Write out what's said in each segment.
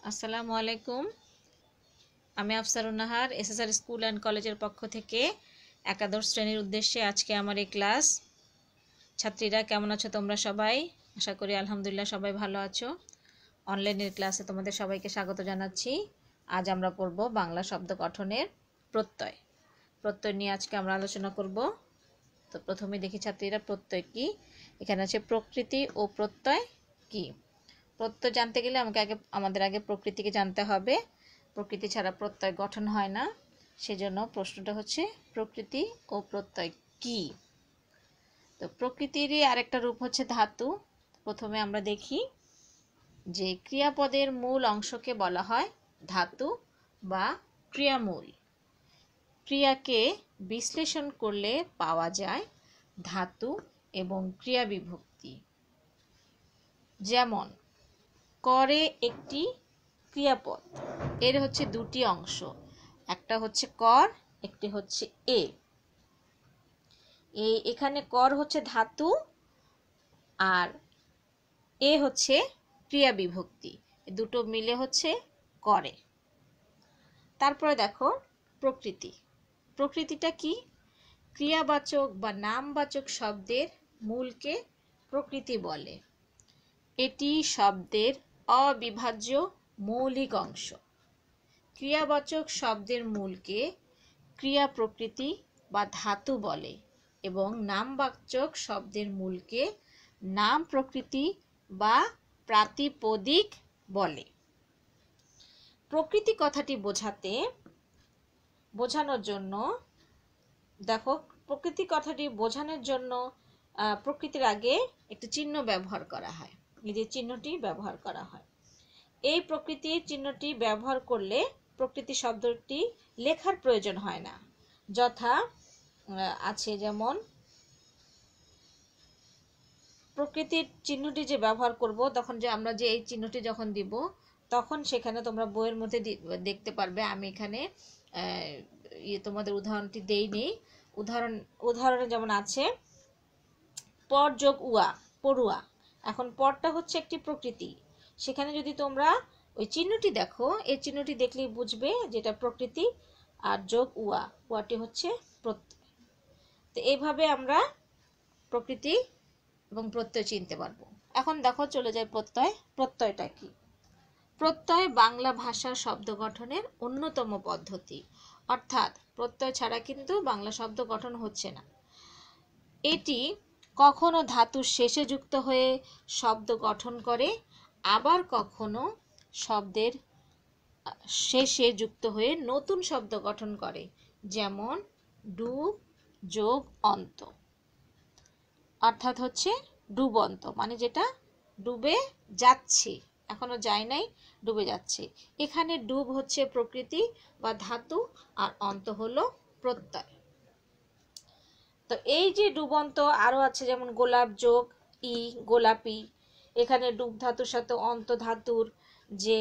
আসসালামু আলাইকুম। আমি আফসারুন নাহার এসএসআর স্কুল অ্যান্ড কলেজের পক্ষ থেকে একাদশ শ্রেণীর উদ্দেশ্যে আজকে আমার এই ক্লাস। ছাত্রীরা কেমন আছো তোমরা সবাই? আশা করি আলহামদুলিল্লাহ সবাই ভালো আছো। অনলাইনের ক্লাসে তোমাদের সবাইকে স্বাগত জানাচ্ছি। আজ আমরা পড়ব বাংলা শব্দ গঠনের প্রত্যয়। প্রত্যয় নিয়ে আজকে আমরা আলোচনা করব। তো প্রথমে দেখি ছাত্রীরা প্রত্যয় কি। এখানে আছে প্রকৃতি ও প্রত্যয় কি। প্রত্যয় জানতে গেলে আমাদের আগে প্রকৃতিকে জানতে হবে। প্রকৃতি ছাড়া প্রত্যয় গঠন হয় না। সেজন্য প্রশ্নটা হচ্ছে প্রকৃতি ও প্রত্যয় কি। তো প্রকৃতিরই আরেকটা রূপ হচ্ছে ধাতু। প্রথমে আমরা দেখি যে ক্রিয়াপদের মূল অংশকে বলা হয় ধাতু বা ক্রিয়ামূল। ক্রিয়াকে বিশ্লেষণ করলে পাওয়া যায় ধাতু এবং ক্রিয়া বিভক্তি। যেমন করে একটি ক্রিয়াপদ, এর হচ্ছে দুটি অংশ, একটা হচ্ছে কর, একটি হচ্ছে এখানে কর হচ্ছে ধাতু আর এ হচ্ছে ক্রিয়া বিভক্তি, দুটো মিলে হচ্ছে করে। তারপরে দেখো প্রকৃতি। প্রকৃতিটা কি? ক্রিয়াবাচক বা নামবাচক শব্দের মূলকে প্রকৃতি বলে। এটি শব্দের অবিভাজ্য মৌলিক অংশ। ক্রিয়াবাচক শব্দের মূলকে ক্রিয়া প্রকৃতি বা ধাতু বলে এবং নামবাচক শব্দের মূলকে নাম প্রকৃতি বা প্রাতিপদিক বলে। প্রকৃতি কথাটি বোঝানোর জন্য দেখো, প্রকৃতি কথাটি বোঝানোর জন্য প্রকৃতির আগে একটি চিহ্ন ব্যবহার করা হয়। এই যে চিহ্নটি ব্যবহার করা হয়, এই প্রকৃতির চিহ্নটি ব্যবহার করলে প্রকৃতি শব্দটি লেখার প্রয়োজন হয় না। যথা আছে যেমন প্রকৃতির চিহ্নটি যে ব্যবহার করব, তখন যে আমরা যে এই চিহ্নটি যখন দিব, তখন সেখানে তোমরা বইয়ের মধ্যে দেখতে পারবে। আমি এখানে তোমাদের উদাহরণটি দেইনি। উদাহরণে যেমন আছে পর যোগ উয়া, পড়ুয়া। এখন পরটা হচ্ছে একটি প্রকৃতি, সেখানে যদি তোমরা ওই চিহ্নটি দেখো, এই চিহ্নটি দেখলেই বুঝবে যেটা প্রকৃতি, আর যোগ উয়াটি হচ্ছে প্রত্যয়। তো এইভাবে আমরা প্রকৃতি এবং প্রত্যয় চিনতে পারবো। এখন দেখো চলে যায় প্রত্যয়। প্রত্যয়টা কি? প্রত্যয় বাংলা ভাষার শব্দ গঠনের অন্যতম পদ্ধতি। অর্থাৎ প্রত্যয় ছাড়া কিন্তু বাংলা শব্দ গঠন হচ্ছে না। এটি কখনো ধাতুর শেষে যুক্ত হয়ে শব্দ গঠন করে, আবার কখনো শব্দের শেষে যুক্ত হয়ে নতুন শব্দ গঠন করে। যেমন ডুব যোগ অন্ত, অর্থাৎ হচ্ছে ডুবন্ত, মানে যেটা ডুবে যাচ্ছে, এখনো যায় নাই, ডুবে যাচ্ছে। এখানে ডুব হচ্ছে প্রকৃতি বা ধাতু আর অন্ত হলো প্রত্যয়। তো এই যে ডুবন্ত আরো আছে, যেমন গোলাপ যোগ গোলাপি। এখানে ডুব ধাতুর সাথে অন্ত ধাতুর যে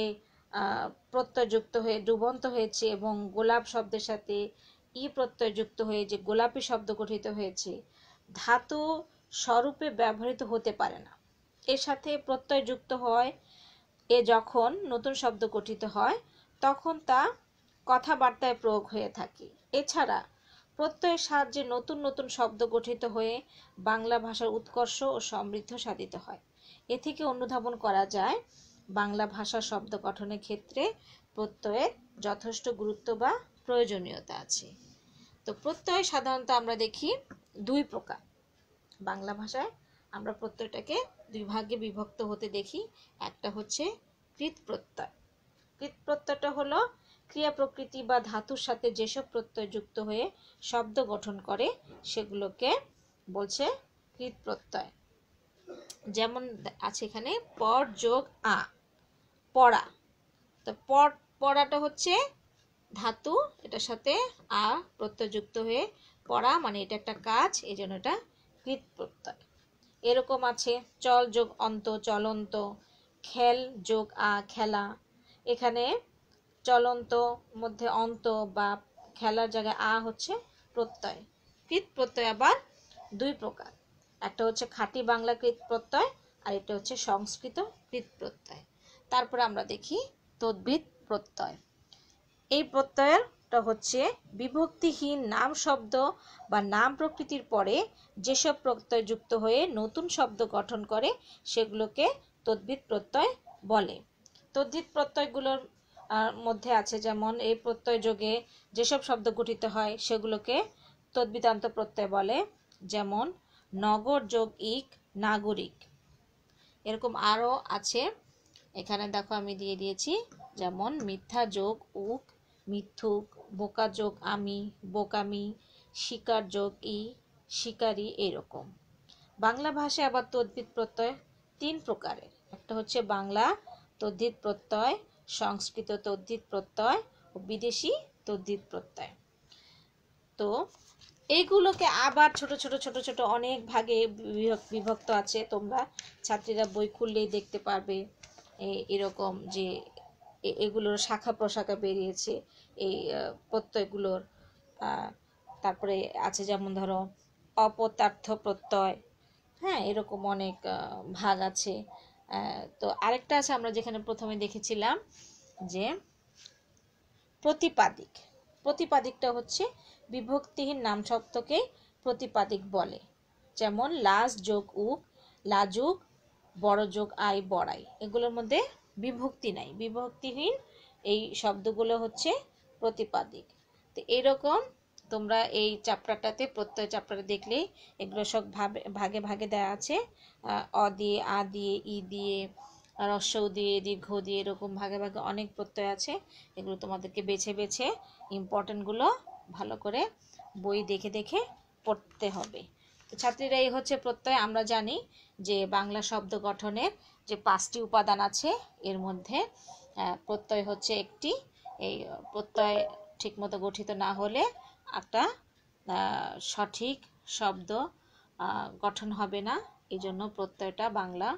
প্রত্যয় যুক্ত হয়ে ডুবন্ত হয়েছে, এবং গোলাপ শব্দের সাথে প্রত্যয় যুক্ত হয়ে যে গোলাপি শব্দ গঠিত হয়েছে। ধাতু স্বরূপে ব্যবহৃত হতে পারে না। এর সাথে প্রত্যয় যুক্ত হয়, যখন নতুন শব্দ গঠিত হয় তখন তা কথাবার্তায় প্রয়োগ হয়ে থাকে। এছাড়া প্রত্যয়ের সাহায্যে নতুন নতুন শব্দ গঠিত হয়ে বাংলা ভাষার উৎকর্ষ ও সমৃদ্ধ সাধিত হয়। এ থেকে অনুধাবন করা যায় বাংলা ভাষার শব্দ গঠনের ক্ষেত্রে প্রত্যয়ের যথেষ্ট গুরুত্ব বা প্রয়োজনীয়তা আছে। তো প্রত্যয় সাধারণত আমরা দেখি দুই প্রকার। বাংলা ভাষায় আমরা প্রত্যয়টাকে দুই ভাগে বিভক্ত হতে দেখি। একটা হচ্ছে কৃৎ প্রত্যয়। কৃৎ প্রত্যয়টা হলো ক্রিয়া প্রকৃতি বা ধাতুর সাথে যেসব প্রত্যয় যুক্ত হয়ে শব্দ গঠন করে সেগুলোকে বলছে কৃৎ প্রত্যয়। যেমন আছে এখানে পর যোগ পড়া। তো পড়াটা হচ্ছে ধাতু, এটার সাথে প্রত্যয় যুক্ত হয়ে পড়া, মানে এটা একটা কাজ, এই জন্য এটা কৃৎ প্রত্যয়। এরকম আছে চল যোগ অন্ত, চলন্ত। খেল যোগ খেলা। এখানে চলন্ত মধ্যে অন্ত বা খেলার জায়গায় হচ্ছে প্রত্যয়। কৃৎ প্রত্যয় আবার দুই প্রকার, একটা হচ্ছে খাঁটি বাংলা কৃৎ প্রত্যয়, আর এটা হচ্ছে সংস্কৃত কৃৎ প্রত্যয়। তারপরে আমরা দেখি তদ্বিদ প্রত্যয়। এই প্রত্যয়টা হচ্ছে বিভক্তিহীন নাম শব্দ বা নাম প্রকৃতির পরে যেসব প্রত্যয় যুক্ত হয়ে নতুন শব্দ গঠন করে সেগুলোকে তদ্বিদ প্রত্যয় বলে। তদ্বিদ প্রত্যয়গুলোর মধ্যে আছে যেমন এই প্রত্যয় যোগে যেসব শব্দ গঠিত হয় সেগুলোকে তদ্বিদান্ত প্রত্যয় বলে, যেমন নগর যোগ ইক নাগরিক। এরকম আরও আছে, এখানে দেখো আমি দিয়ে দিয়েছি, যেমন মিথ্যা যোগ উক মিথ্যুক, বোকা যোগ আমি বোকামি, শিকার যোগ ই শিকারি। এরকম বাংলা ভাষায় আবার তদ্বিদ প্রত্যয় 3 প্রকারের। একটা হচ্ছে বাংলা তদ্বিদ প্রত্যয়, সংস্কৃত তদ্বিদ প্রত্যয় ও বিদেশি তদ্বিদ প্রত্যয়। তো এইগুলোকে আবার ছোট ছোট ছোট ছোট অনেক ভাগে বিভক্ত আছে। তোমরা ছাত্রীরা বই খুললেই দেখতে পারবে এরকম যে এগুলোর শাখা প্রশাখা বেরিয়েছে এই প্রত্যয়গুলোর। তারপরে আছে যেমন ধরো অপত্যার্থ প্রত্যয়, হ্যাঁ, এরকম অনেক ভাগ আছে। তো আরেকটা আছে আমরা যেখানে প্রথমে দেখেছিলাম যে প্রতিপাদিক। প্রতিপাদিকটা হচ্ছে বিভক্তিহীন নাম শব্দকে প্রতিপাদিক বলে, যেমন লাজ যোগ উক লাজুক, বড় যোগ আই বড়াই। এগুলোর মধ্যে বিভক্তি নাই, বিভক্তিহীন এই শব্দগুলো হচ্ছে প্রতিপাদিক। তো এরকম তোমরা এই চ্যাপ্টারটাতে প্রত্যয় চ্যাপ্টারে দেখলেই এগুলো সব ভাগে ভাগে দেওয়া আছে। অ দিয়ে আ দিয়ে ই দিয়ে রস্বউ দিয়ে দীর্ঘ দিয়ে এরকম ভাগে ভাগে অনেক প্রত্যয় আছে। এগুলো তোমাদেরকে বেছে বেছে ইম্পর্টেন্টগুলো ভালো করে বই দেখে দেখে পড়তে হবে। তো ছাত্রীরা এই হচ্ছে প্রত্যয়। আমরা জানি যে বাংলা শব্দ গঠনের যে 5টি উপাদান আছে এর মধ্যে প্রত্যয় হচ্ছে একটি। এই প্রত্যয় ঠিকমতো গঠিত না হলে একটা সঠিক শব্দ গঠন হবে না। এই জন্য প্রত্যয়টা বাংলা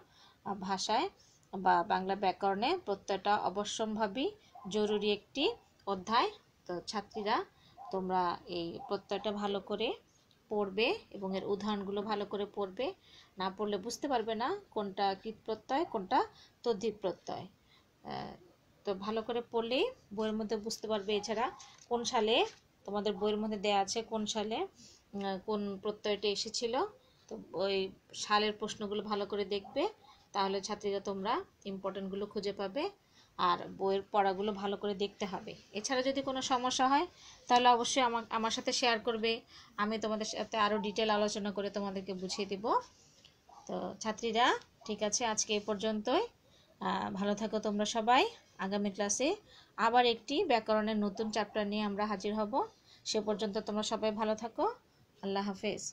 ভাষায় বা বাংলা ব্যাকরণে প্রত্যয়টা অবশ্যম্ভাবী জরুরি একটি অধ্যায়। তো ছাত্রীরা তোমরা এই প্রত্যয়টা ভালো করে পড়বে এবং এর উদাহরণগুলো ভালো করে পড়বে। না পড়লে বুঝতে পারবে না কোনটা কৃত প্রত্যয় কোনটা তদ্ধিত প্রত্যয়। তো ভালো করে পড়লেই বইয়ের মধ্যে বুঝতে পারবে। এছাড়া কোন সালে তোমাদের বইয়ের মধ্যে দেয়া আছে কোন সালে কোন প্রত্যয়টা এসেছিল। তো ওই সালের প্রশ্নগুলো ভালো করে দেখবে, তাহলে ছাত্রীরা তোমরা ইম্পর্টেন্টগুলো খুঁজে পাবে। আর বইয়ের পড়াগুলো ভালো করে দেখতে হবে। এছাড়া যদি কোনো সমস্যা হয় তাহলে অবশ্যই আমার সাথে শেয়ার করবে। আমি তোমাদের সাথে আরও ডিটেল আলোচনা করে তোমাদেরকে বুঝিয়ে দিব। তো ছাত্রীরা ঠিক আছে, আজকে এই পর্যন্তই। ভালো থাকো তোমরা সবাই। আগামী ক্লাসে আবার একটি ব্যাকরণের নতুন চ্যাপ্টার নিয়ে আমরা হাজির হব। সে পর্যন্ত তোমরা সবাই ভালো থাকো। আল্লাহ হাফেজ।